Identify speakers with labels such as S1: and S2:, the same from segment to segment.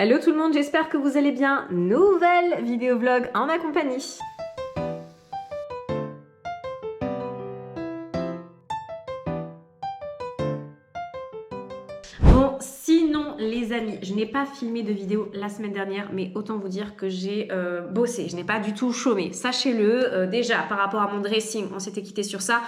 S1: Hello tout le monde, j'espère que vous allez bien. Nouvelle vidéo vlog en ma compagnie. Bon, sinon les amis, je n'ai pas filmé de vidéo la semaine dernière, mais autant vous dire que j'ai bossé. Je n'ai pas du tout chômé. Sachez-le, déjà par rapport à mon dressing, on s'était quitté sur ça.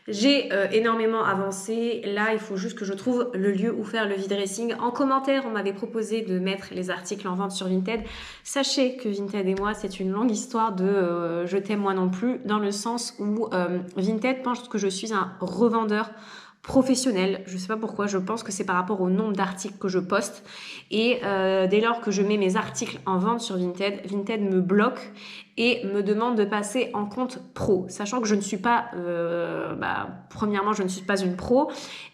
S1: J'ai énormément avancé. Là, il faut juste que je trouve le lieu où faire le vide-dressing. En commentaire, on m'avait proposé de mettre les articles en vente sur Vinted. Sachez que Vinted et moi, c'est une longue histoire de je t'aime moi non plus, dans le sens où Vinted pense que je suis un revendeur professionnel. Je sais pas pourquoi, je pense que c'est par rapport au nombre d'articles que je poste. Et dès lors que je mets mes articles en vente sur Vinted, Vinted me bloque et me demande de passer en compte pro, sachant que je ne suis pas, premièrement, je ne suis pas une pro,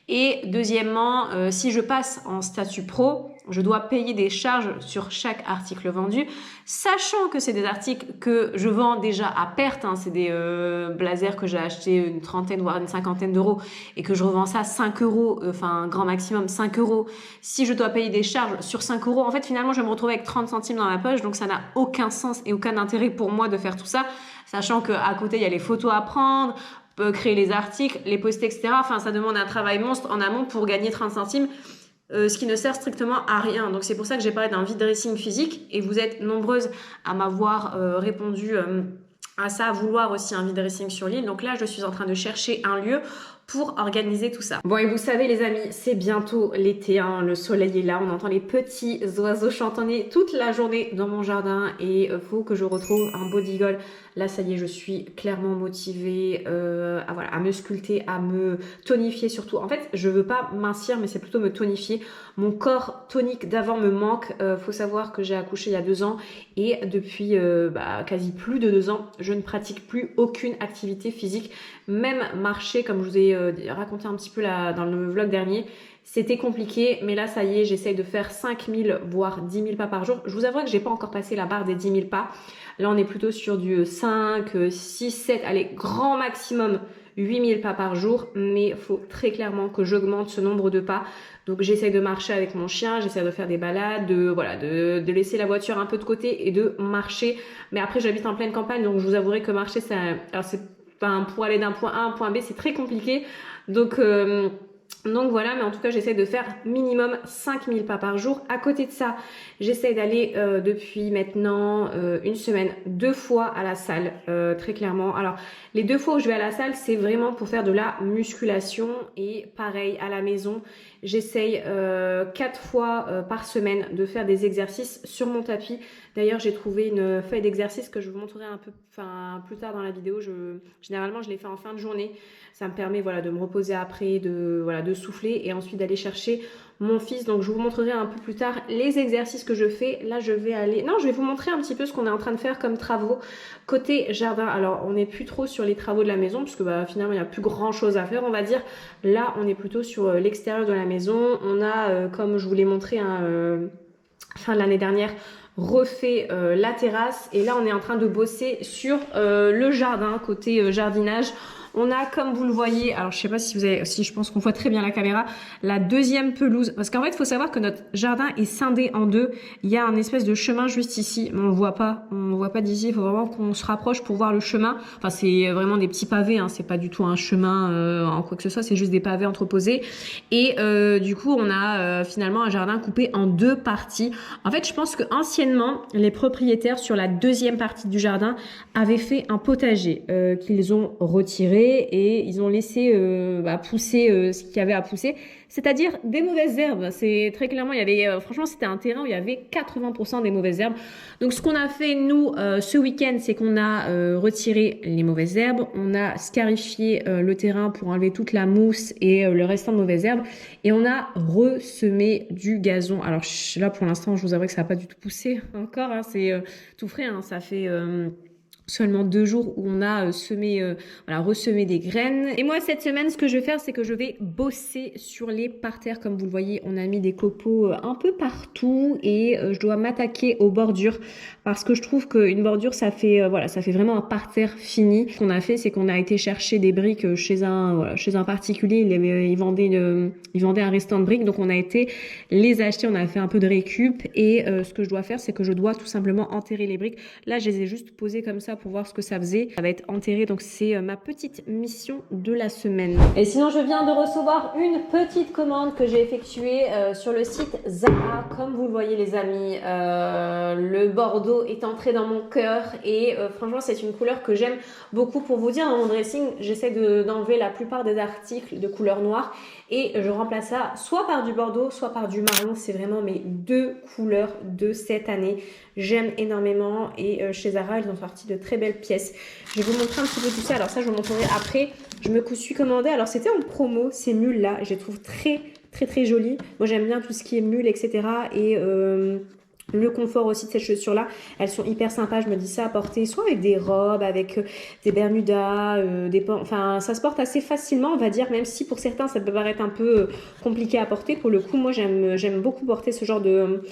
S1: et deuxièmement, si je passe en statut pro, je dois payer des charges sur chaque article vendu, sachant que c'est des articles que je vends déjà à perte, hein, c'est des blazers que j'ai acheté une trentaine voire une cinquantaine d'euros et que je revends ça 5 euros, enfin grand maximum 5 euros. Si je dois payer des charges sur 5 euros, en fait finalement je vais me retrouver avec 30 centimes dans la poche, donc ça n'a aucun sens et aucun intérêt pour moi de faire tout ça, sachant qu'à côté il y a les photos à prendre, créer les articles, les poster, etc. Enfin, ça demande un travail monstre en amont pour gagner 30 centimes, ce qui ne sert strictement à rien. Donc c'est pour ça que j'ai parlé d'un vide dressing physique, et vous êtes nombreuses à m'avoir répondu à ça, à vouloir aussi un vide dressing sur l'île. Donc là, je suis en train de chercher un lieu pour organiser tout ça. Bon, et vous savez les amis, c'est bientôt l'été, hein, le soleil est là, on entend les petits oiseaux chantonner toute la journée dans mon jardin, et faut que je retrouve un body goal. Là, ça y est, je suis clairement motivée à me sculpter, à me tonifier surtout. En fait, je veux pas mincir, mais c'est plutôt me tonifier. Mon corps tonique d'avant me manque. Faut savoir que j'ai accouché il y a 2 ans, et depuis quasi plus de 2 ans, je ne pratique plus aucune activité physique. Même marcher, comme je vous ai raconté un petit peu là, dans le vlog dernier, c'était compliqué, mais là ça y est, j'essaye de faire 5000 voire 10 000 pas par jour. Je vous avoue que j'ai pas encore passé la barre des 10 000 pas. Là on est plutôt sur du 5, 6, 7, allez grand maximum 8 000 pas par jour, mais il faut très clairement que j'augmente ce nombre de pas. Donc j'essaye de marcher avec mon chien, j'essaie de faire des balades, de laisser la voiture un peu de côté et de marcher. Mais après j'habite en pleine campagne, donc je vous avouerai que marcher, pour aller d'un point A à un point B, c'est très compliqué. Donc voilà, mais en tout cas, j'essaie de faire minimum 5000 pas par jour. À côté de ça, j'essaie d'aller depuis maintenant une semaine 2 fois à la salle, très clairement. Alors, les 2 fois où je vais à la salle, c'est vraiment pour faire de la musculation. Et pareil, à la maison, j'essaye 4 fois par semaine de faire des exercices sur mon tapis. D'ailleurs, j'ai trouvé une feuille d'exercice que je vous montrerai un peu plus tard dans la vidéo. Généralement, je les fais en fin de journée. Ça me permet de me reposer après, de souffler et ensuite d'aller chercher mon fils. Donc, je vous montrerai un peu plus tard les exercices que je fais. Là, je vais vous montrer un petit peu ce qu'on est en train de faire comme travaux côté jardin. Alors, on n'est plus trop sur les travaux de la maison puisque finalement, il n'y a plus grand chose à faire, on va dire. Là, on est plutôt sur l'extérieur de la maison. On a, comme je vous l'ai montré fin de l'année dernière, refait la terrasse, et là on est en train de bosser sur le jardin, côté jardinage. On a, comme vous le voyez, alors je sais pas si je pense qu'on voit très bien la caméra, la deuxième pelouse. Parce qu'en fait, il faut savoir que notre jardin est scindé en deux. Il y a un espèce de chemin juste ici, mais on le voit pas. On le voit pas d'ici. Il faut vraiment qu'on se rapproche pour voir le chemin. Enfin, c'est vraiment des petits pavés, hein. C'est pas du tout un chemin en quoi que ce soit. C'est juste des pavés entreposés. Et du coup, on a finalement un jardin coupé en 2 parties. En fait, je pense que anciennement, les propriétaires sur la deuxième partie du jardin avaient fait un potager qu'ils ont retiré, et ils ont laissé pousser ce qu'il y avait à pousser, c'est-à-dire des mauvaises herbes. C'est très clairement, il y avait franchement, c'était un terrain où il y avait 80% des mauvaises herbes. Donc ce qu'on a fait nous ce week-end, c'est qu'on a retiré les mauvaises herbes, on a scarifié le terrain pour enlever toute la mousse et le restant de mauvaises herbes, et on a ressemé du gazon. Alors là pour l'instant, je vous avoue que ça n'a pas du tout poussé encore, hein, c'est tout frais, hein, ça fait seulement 2 jours où on a ressemé des graines. Et moi, cette semaine, ce que je vais faire, c'est que je vais bosser sur les parterres. Comme vous le voyez, on a mis des copeaux un peu partout et je dois m'attaquer aux bordures parce que je trouve qu'une bordure, ça fait vraiment un parterre fini. Ce qu'on a fait, c'est qu'on a été chercher des briques chez un particulier. Il vendait un restant de briques, donc on a été les acheter. On a fait un peu de récup et ce que je dois faire, c'est que je dois tout simplement enterrer les briques. Là, je les ai juste posées comme ça pour voir ce que ça faisait. Ça va être enterré, donc c'est ma petite mission de la semaine. Et sinon, je viens de recevoir une petite commande que j'ai effectuée sur le site Zara. Comme vous le voyez, les amis, le bordeaux est entré dans mon cœur et franchement, c'est une couleur que j'aime beaucoup. Pour vous dire, dans mon dressing, j'essaie d'enlever la plupart des articles de couleur noire et je remplace ça soit par du bordeaux, soit par du marron. C'est vraiment mes 2 couleurs de cette année. J'aime énormément et chez Zara, ils ont sorti de très belles pièces. Je vais vous montrer un petit peu tout ça. Alors ça, je vous montrerai après. Je me suis commandé. Alors c'était en promo, ces mules-là. Je les trouve très, très, très jolies. Moi, j'aime bien tout ce qui est mules, etc. Et le confort aussi de ces chaussures-là, elles sont hyper sympas. Je me dis ça à porter soit avec des robes, avec des bermudas, enfin ça se porte assez facilement, on va dire, même si pour certains ça peut paraître un peu compliqué à porter. Pour le coup, moi j'aime beaucoup porter ce genre de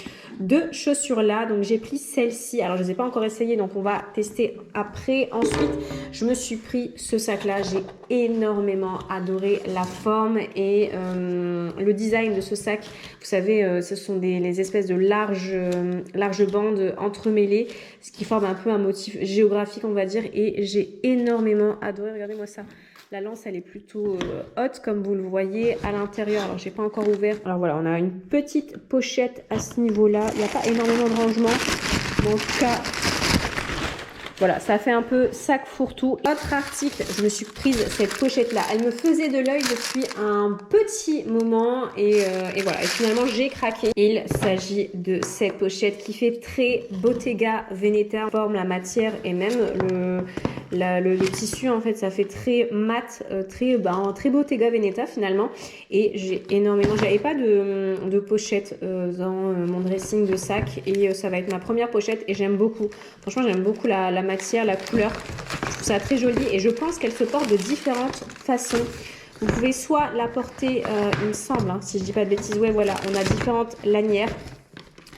S1: chaussures-là. Donc j'ai pris celle-ci. Alors je ne les ai pas encore essayées, donc on va tester après. Ensuite, je me suis pris ce sac-là. J'ai énormément adoré la forme et le design de ce sac. Vous savez, ce sont les espèces de larges bandes entremêlées, ce qui forme un peu un motif géographique, on va dire, et j'ai énormément adoré. Regardez-moi ça. La lance, elle est plutôt haute, comme vous le voyez à l'intérieur. Alors, j'ai pas encore ouvert. Alors voilà, on a une petite pochette à ce niveau-là. Il n'y a pas énormément de rangement, mais en tout cas, voilà, ça fait un peu sac fourre-tout. Autre article, je me suis prise cette pochette-là. Elle me faisait de l'œil depuis un petit moment et voilà. Et finalement, j'ai craqué. Il s'agit de cette pochette qui fait très Bottega Veneta. Forme, la matière et même le tissu, en fait, ça fait très mat, très Bottega Veneta finalement. Et j'avais pas de pochette dans mon dressing de sac et ça va être ma première pochette et j'aime beaucoup. Franchement, j'aime beaucoup la matière, la couleur. Je trouve ça très joli et je pense qu'elle se porte de différentes façons. Vous pouvez soit la porter, il me semble, hein, si je dis pas de bêtises, ouais voilà, on a différentes lanières.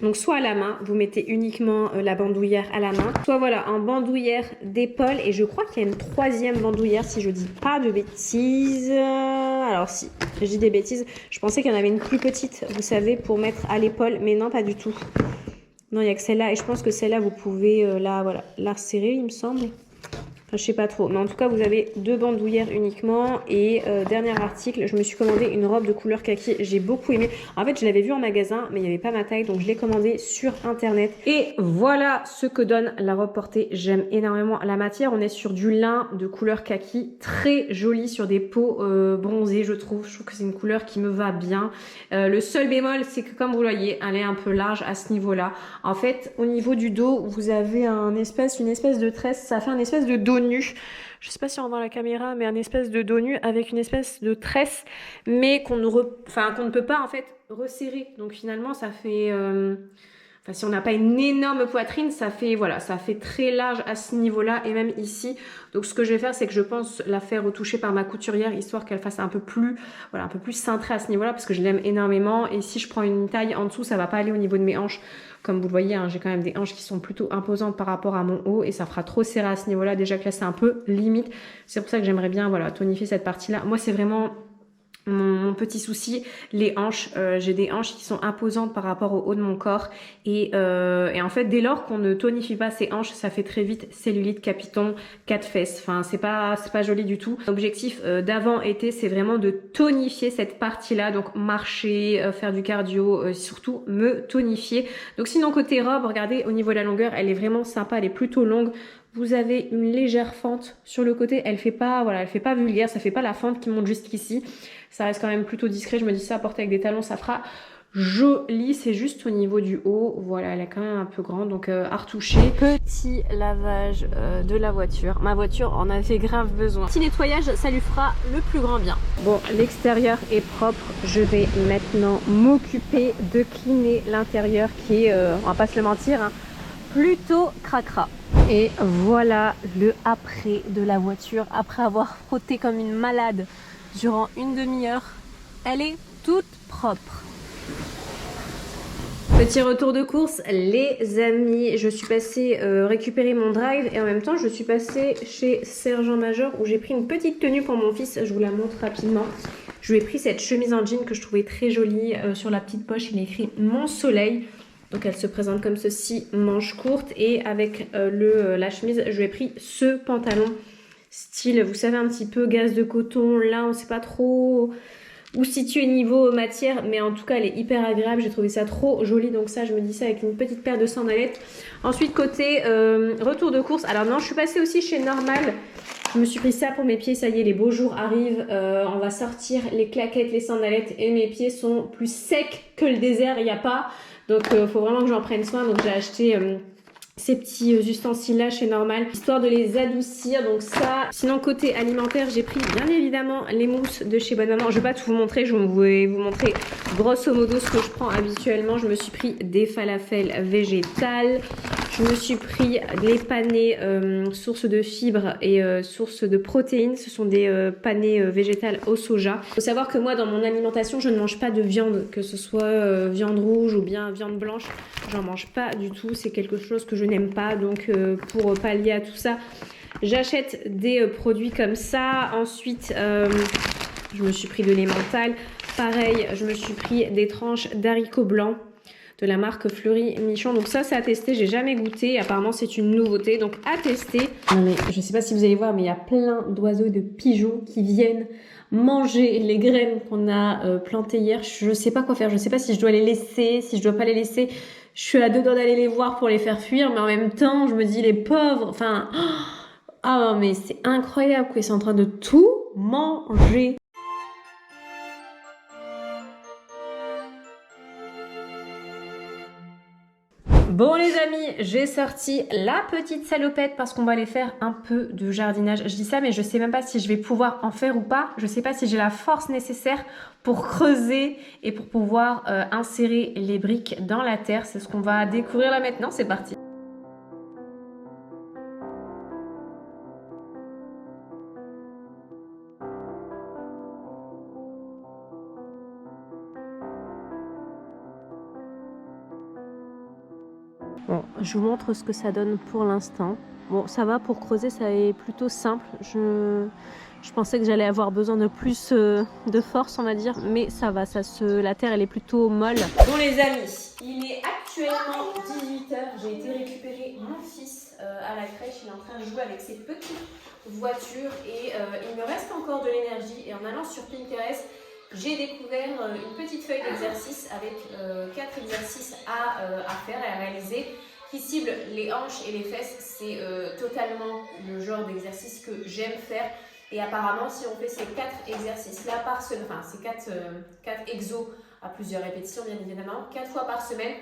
S1: Donc soit à la main, vous mettez uniquement la bandoulière à la main, soit voilà, en bandoulière d'épaule et je crois qu'il y a une 3e bandoulière si je dis pas de bêtises. Alors si, je dis des bêtises, je pensais qu'il y en avait une plus petite, vous savez, pour mettre à l'épaule, mais non, pas du tout. Non, il n'y a que celle-là et je pense que celle-là, vous pouvez la resserrer, il me semble. Enfin, je sais pas trop, mais en tout cas, vous avez 2 bandoulières uniquement. Et dernier article, je me suis commandé une robe de couleur kaki. J'ai beaucoup aimé. En fait, je l'avais vue en magasin, mais il n'y avait pas ma taille, donc je l'ai commandée sur internet. Et voilà ce que donne la robe portée. J'aime énormément la matière. On est sur du lin de couleur kaki, très joli sur des peaux bronzées, je trouve. Je trouve que c'est une couleur qui me va bien. Le seul bémol, c'est que comme vous le voyez, elle est un peu large à ce niveau-là. En fait, au niveau du dos, vous avez une espèce de tresse. Ça fait un espèce de dos nu. Je sais pas si on voit la caméra, mais un espèce de dos nu avec une espèce de tresse, mais qu'on ne peut pas en fait resserrer. Donc finalement, ça fait, si on n'a pas une énorme poitrine, ça fait très large à ce niveau-là et même ici. Donc ce que je vais faire, c'est que je pense la faire retoucher par ma couturière, histoire qu'elle fasse un peu plus cintrée à ce niveau-là, parce que je l'aime énormément. Et si je prends une taille en dessous, ça va pas aller au niveau de mes hanches. Comme vous le voyez, hein, j'ai quand même des hanches qui sont plutôt imposantes par rapport à mon haut et ça fera trop serré à ce niveau-là. Déjà que là, c'est un peu limite. C'est pour ça que j'aimerais bien tonifier cette partie-là. Moi, c'est vraiment mon petit souci, les hanches. J'ai des hanches qui sont imposantes par rapport au haut de mon corps et en fait dès lors qu'on ne tonifie pas ces hanches, ça fait très vite cellulite, capiton, 4 fesses. Enfin c'est pas joli du tout. L'objectif d'avant-été, c'est vraiment de tonifier cette partie-là, donc marcher, faire du cardio, surtout me tonifier. Donc sinon côté robe, regardez au niveau de la longueur, elle est vraiment sympa, elle est plutôt longue. Vous avez une légère fente sur le côté, elle fait pas vulgaire, ça fait pas la fente qui monte jusqu'ici. Ça reste quand même plutôt discret, je me dis ça à porter avec des talons, ça fera joli. C'est juste au niveau du haut, voilà, elle est quand même un peu grande, donc à retoucher. Petit lavage de la voiture. Ma voiture en avait grave besoin. Petit nettoyage, ça lui fera le plus grand bien. Bon, l'extérieur est propre, je vais maintenant m'occuper de cleaner l'intérieur qui est, on va pas se le mentir, hein, plutôt cracra. Et voilà le après de la voiture. Après avoir frotté comme une malade durant une demi-heure, elle est toute propre. Petit retour de course, les amis. Je suis passée récupérer mon drive et en même temps je suis passée chez Sergent Major où j'ai pris une petite tenue pour mon fils. Je vous la montre rapidement. Je lui ai pris cette chemise en jean que je trouvais très jolie. Sur la petite poche, il est écrit Mon Soleil. Donc elle se présente comme ceci, manche courte. Et avec la chemise, je lui ai pris ce pantalon style, vous savez, un petit peu gaze de coton. Là, on ne sait pas trop où se situer niveau matière, mais en tout cas, elle est hyper agréable. J'ai trouvé ça trop joli. Donc ça, je me dis ça avec une petite paire de sandalettes. Ensuite, côté retour de course. Alors non, je suis passée aussi chez Normal. Je me suis pris ça pour mes pieds, ça y est, les beaux jours arrivent, on va sortir les claquettes, les sandalettes et mes pieds sont plus secs que le désert, il n'y a pas. Donc il faut vraiment que j'en prenne soin, donc j'ai acheté ces petits ustensiles là chez Normal, histoire de les adoucir, donc ça. Sinon côté alimentaire, j'ai pris bien évidemment les mousses de chez Bonne Maman. Je vais pas tout vous montrer, je vais vous montrer grosso modo ce que je prends habituellement. Je me suis pris des falafels végétales. Je me suis pris les panais source de fibres et source de protéines. Ce sont des panais végétales au soja. Il faut savoir que moi, dans mon alimentation, je ne mange pas de viande, que ce soit viande rouge ou bien viande blanche. J'en mange pas du tout. C'est quelque chose que je n'aime pas. Donc, pour pallier à tout ça, j'achète des produits comme ça. Ensuite, je me suis pris de l'emmental. Pareil, je me suis pris des tranches d'haricots blancs de la marque Fleury Michon. Donc ça, c'est à tester. J'ai jamais goûté. Apparemment, c'est une nouveauté. Donc à tester. Non mais je sais pas si vous allez voir, mais il y a plein d'oiseaux et de pigeons qui viennent manger les graines qu'on a plantées hier. Je sais pas quoi faire. Je sais pas si je dois les laisser, si je dois pas les laisser. Je suis à deux doigts d'aller les voir pour les faire fuir, mais en même temps, je me dis les pauvres. Enfin, ah mais c'est incroyable qu'ils sont en train de tout manger. Bon les amis, j'ai sorti la petite salopette parce qu'on va aller faire un peu de jardinage. Je dis ça mais je sais même pas si je vais pouvoir en faire ou pas. Je sais pas si j'ai la force nécessaire pour creuser et pour pouvoir insérer les briques dans la terre. C'est ce qu'on va découvrir là maintenant, c'est parti. Bon, je vous montre ce que ça donne pour l'instant. Bon, ça va, pour creuser, ça est plutôt simple. Je pensais que j'allais avoir besoin de plus de force, on va dire, mais ça va, la terre, elle est plutôt molle. Bon les amis, il est actuellement 18 h. J'ai été récupérer mon fils à la crèche. Il est en train de jouer avec ses petites voitures et il me reste encore de l'énergie. Et en allant sur Pinterest, j'ai découvert une petite feuille d'exercice avec 4 exercices à faire et à réaliser qui ciblent les hanches et les fesses. C'est totalement le genre d'exercice que j'aime faire. Et apparemment, si on fait ces 4 exercices-là par semaine, enfin ces 4 exos à plusieurs répétitions, bien évidemment, 4 fois par semaine,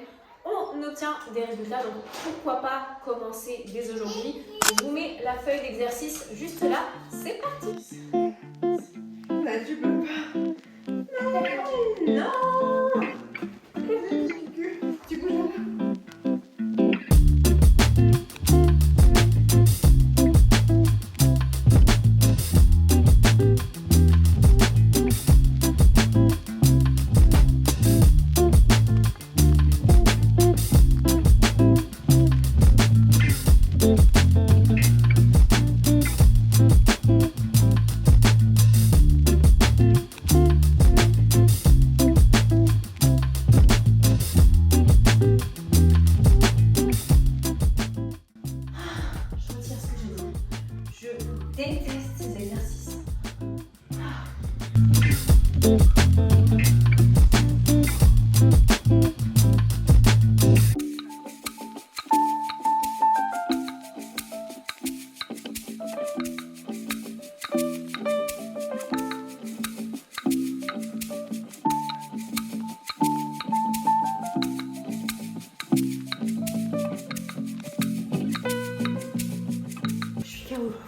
S1: on obtient des résultats. Donc pourquoi pas commencer dès aujourd'hui. Je vous mets la feuille d'exercice juste là. C'est parti.
S2: Là, tu peux pas.
S1: Non.
S2: Tu bouges un peu. Déteste ces exercices.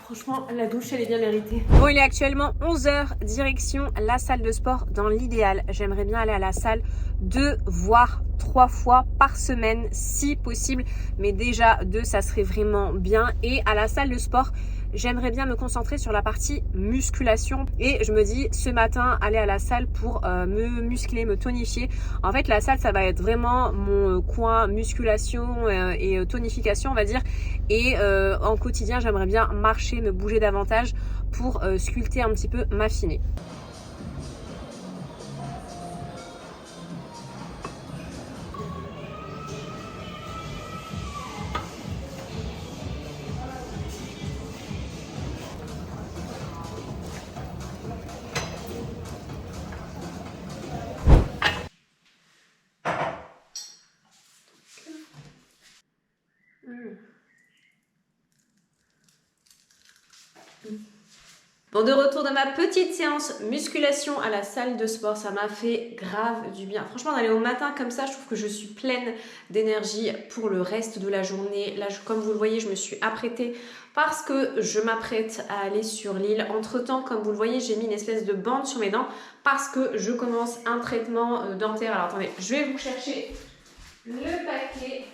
S1: Franchement, la douche, elle est bien méritée. Bon, il est actuellement 11 h, direction la salle de sport. Dans l'idéal, j'aimerais bien aller à la salle 2 voire 3 fois par semaine si possible, mais déjà 2 ça serait vraiment bien. Et à la salle de sport, j'aimerais bien me concentrer sur la partie musculation et je me dis ce matin aller à la salle pour me muscler, me tonifier. En fait la salle ça va être vraiment mon coin musculation et tonification on va dire, et en quotidien j'aimerais bien marcher, me bouger davantage pour sculpter un petit peu, m'affiner. Bon, de retour dans ma petite séance musculation à la salle de sport, ça m'a fait grave du bien. Franchement, d'aller au matin comme ça, je trouve que je suis pleine d'énergie pour le reste de la journée. Là, comme vous le voyez, je me suis apprêtée parce que je m'apprête à aller sur l'île. Entre-temps, comme vous le voyez, j'ai mis une espèce de bande sur mes dents parce que je commence un traitement dentaire. Alors, attendez, je vais vous chercher le paquet.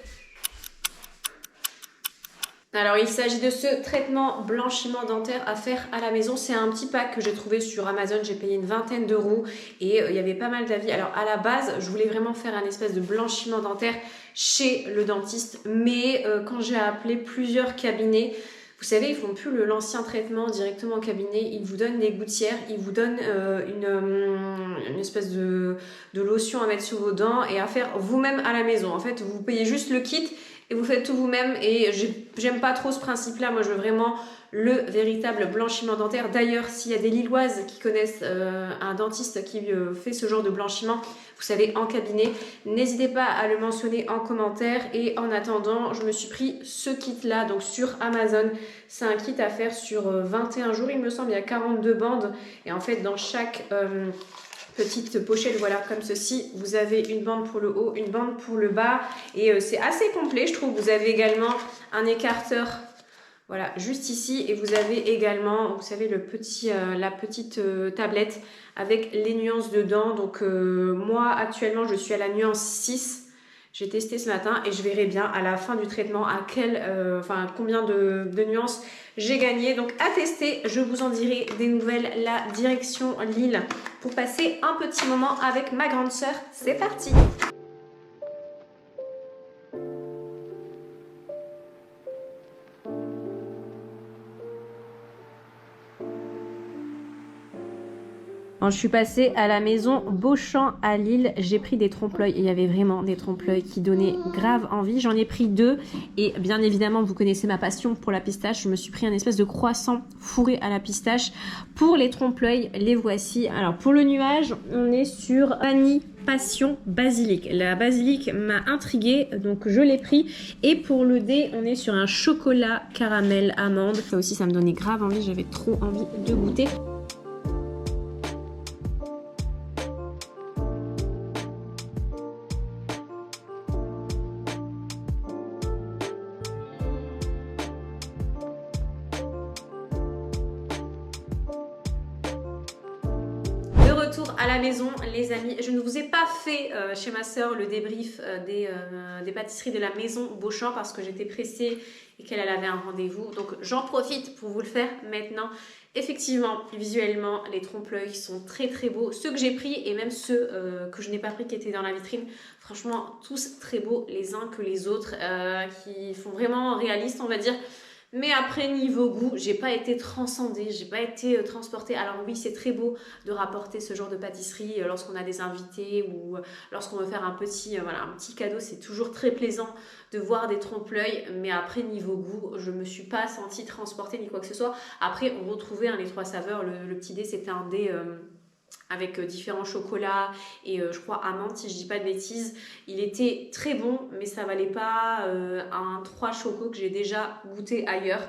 S1: Alors il s'agit de ce traitement blanchiment dentaire à faire à la maison. C'est un petit pack que j'ai trouvé sur Amazon, j'ai payé une vingtaine d'euros et il y avait pas mal d'avis. Alors à la base, je voulais vraiment faire un espèce de blanchiment dentaire chez le dentiste, mais quand j'ai appelé plusieurs cabinets, vous savez, ils font plus l'ancien traitement directement au cabinet, ils vous donnent des gouttières, ils vous donnent une espèce de lotion à mettre sur vos dents et à faire vous-même à la maison. En fait, vous payez juste le kit et vous faites tout vous-même et j'aime pas trop ce principe-là. Moi, je veux vraiment le véritable blanchiment dentaire. D'ailleurs, s'il y a des Lilloises qui connaissent un dentiste qui fait ce genre de blanchiment, vous savez, en cabinet, n'hésitez pas à le mentionner en commentaire. Et en attendant, je me suis pris ce kit-là, donc sur Amazon. C'est un kit à faire sur 21 jours, il me semble. Il y a 42 bandes et en fait, dans chaque petite pochette, voilà, comme ceci, vous avez une bande pour le haut, une bande pour le bas et c'est assez complet, je trouve. Vous avez également un écarteur, voilà, juste ici, et vous avez également, vous savez, la petite tablette avec les nuances dedans. Donc moi actuellement je suis à la nuance 6. J'ai testé ce matin et je verrai bien à la fin du traitement à combien de nuances j'ai gagné. Donc à tester, je vous en dirai des nouvelles. La direction Lille pour passer un petit moment avec ma grande sœur. C'est parti! Quand je suis passée à la maison Beauchamp à Lille, j'ai pris des trompe-l'œil. Il y avait vraiment des trompe-l'œil qui donnaient grave envie. J'en ai pris 2 et bien évidemment, vous connaissez ma passion pour la pistache. Je me suis pris un espèce de croissant fourré à la pistache. Pour les trompe-l'œil, les voici. Alors pour le nuage, on est sur vanille passion basilic. La basilic m'a intriguée, donc je l'ai pris. Et pour le dé, on est sur un chocolat caramel amande. Ça aussi, ça me donnait grave envie. J'avais trop envie de goûter. À la maison, les amis, je ne vous ai pas fait chez ma soeur le débrief des pâtisseries de la maison Beauchamp parce que j'étais pressée et qu'elle avait un rendez-vous. Donc j'en profite pour vous le faire maintenant. Effectivement, visuellement, les trompe-l'œil sont très très beaux. Ceux que j'ai pris et même ceux que je n'ai pas pris qui étaient dans la vitrine, franchement, tous très beaux les uns que les autres, qui font vraiment réaliste, on va dire. Mais après, niveau goût, j'ai pas été transcendée, j'ai pas été transportée. Alors oui, c'est très beau de rapporter ce genre de pâtisserie lorsqu'on a des invités ou lorsqu'on veut faire un petit cadeau. C'est toujours très plaisant de voir des trompe-l'œil. Mais après, niveau goût, je me suis pas sentie transportée ni quoi que ce soit. Après, on retrouvait les 3 saveurs. Le petit dé, c'était un dé avec différents chocolats et je crois amande si je dis pas de bêtises. Il était très bon mais ça valait pas un 3 chocos que j'ai déjà goûté ailleurs.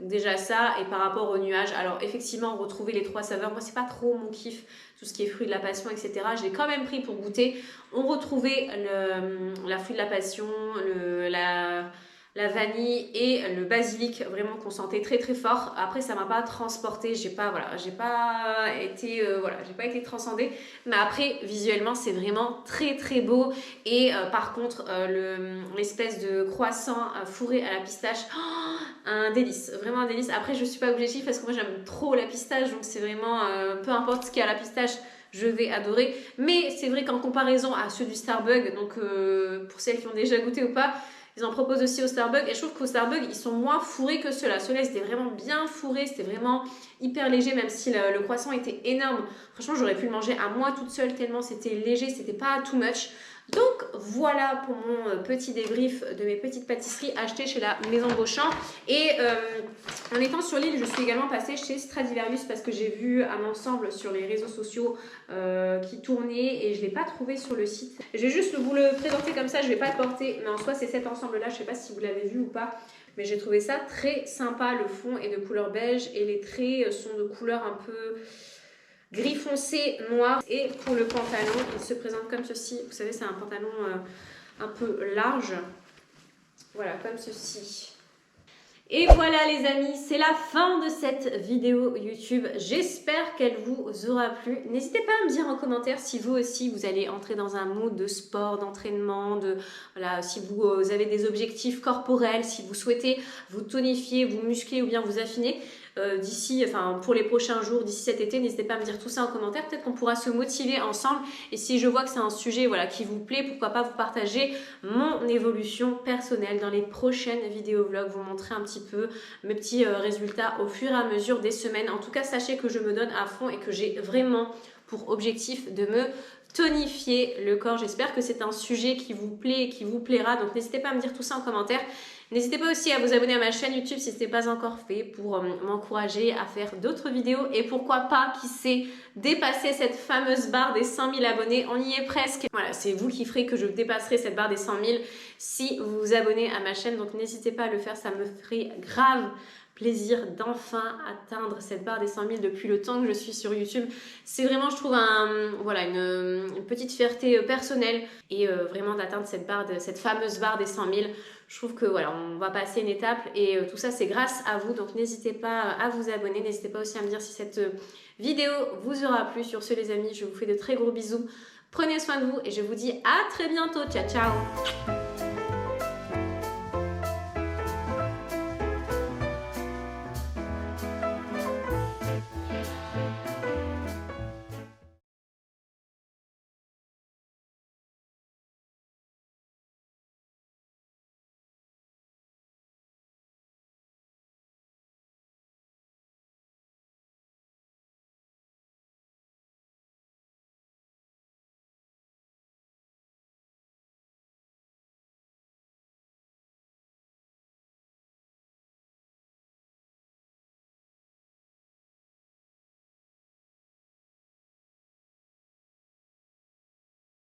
S1: Donc déjà ça, et par rapport au nuage, alors effectivement retrouver les 3 saveurs, moi c'est pas trop mon kiff, tout ce qui est fruit de la passion etc. Je l'ai quand même pris pour goûter. On retrouvait la fruit de la passion, la vanille et le basilic vraiment qu'on sentait très très fort. Après ça m'a pas transporté, j'ai pas été transcendée, mais après visuellement c'est vraiment très très beau. Et par contre l'espèce de croissant fourré à la pistache, un délice, vraiment un délice. Après je suis pas objective parce que moi j'aime trop la pistache, donc c'est vraiment peu importe ce qu'il y a à la pistache, je vais adorer. Mais c'est vrai qu'en comparaison à ceux du Starbucks, donc pour celles qui ont déjà goûté ou pas, ils en proposent aussi au Starbucks et je trouve qu'au Starbucks ils sont moins fourrés que ceux-là. Ceux-là c'était vraiment bien fourré, c'était vraiment hyper léger, même si le croissant était énorme. Franchement j'aurais pu le manger à moi toute seule tellement c'était léger, c'était pas too much. Donc voilà pour mon petit débrief de mes petites pâtisseries achetées chez la Maison Beauchamp. Et en étant sur l'île, je suis également passée chez Stradivarius parce que j'ai vu un ensemble sur les réseaux sociaux qui tournait et je ne l'ai pas trouvé sur le site. Je vais juste vous le présenter comme ça, je ne vais pas le porter, mais en soi c'est cet ensemble-là, je ne sais pas si vous l'avez vu ou pas. Mais j'ai trouvé ça très sympa, le fond est de couleur beige et les traits sont de couleur un peu gris foncé, noir. Et pour le pantalon, il se présente comme ceci. Vous savez, c'est un pantalon un peu large. Voilà, comme ceci. Et voilà les amis, c'est la fin de cette vidéo YouTube. J'espère qu'elle vous aura plu. N'hésitez pas à me dire en commentaire si vous aussi vous allez entrer dans un mood de sport, d'entraînement, si vous avez des objectifs corporels, si vous souhaitez vous tonifier, vous muscler ou bien vous affiner. Pour les prochains jours, d'ici cet été, n'hésitez pas à me dire tout ça en commentaire. Peut-être qu'on pourra se motiver ensemble. Et si je vois que c'est un sujet qui vous plaît, pourquoi pas vous partager mon évolution personnelle dans les prochaines vidéos vlogs, vous montrer un petit peu mes petits résultats au fur et à mesure des semaines. En tout cas, sachez que je me donne à fond et que j'ai vraiment pour objectif de me tonifier le corps. J'espère que c'est un sujet qui vous plaît et qui vous plaira. Donc n'hésitez pas à me dire tout ça en commentaire. N'hésitez pas aussi à vous abonner à ma chaîne YouTube si ce n'est pas encore fait pour m'encourager à faire d'autres vidéos et pourquoi pas, qui sait, dépasser cette fameuse barre des 100 000 abonnés. On y est presque. Voilà, c'est vous qui ferez que je dépasserai cette barre des 100 000 si vous vous abonnez à ma chaîne. Donc n'hésitez pas à le faire, ça me ferait grave plaisir d'enfin atteindre cette barre des 100 000 depuis le temps que je suis sur YouTube. C'est vraiment, je trouve, une petite fierté personnelle et vraiment d'atteindre cette fameuse barre des 100 000. Je trouve que on va passer une étape et tout ça c'est grâce à vous. Donc n'hésitez pas à vous abonner, n'hésitez pas aussi à me dire si cette vidéo vous aura plu. Sur ce les amis, je vous fais de très gros bisous. Prenez soin de vous et je vous dis à très bientôt. Ciao ciao.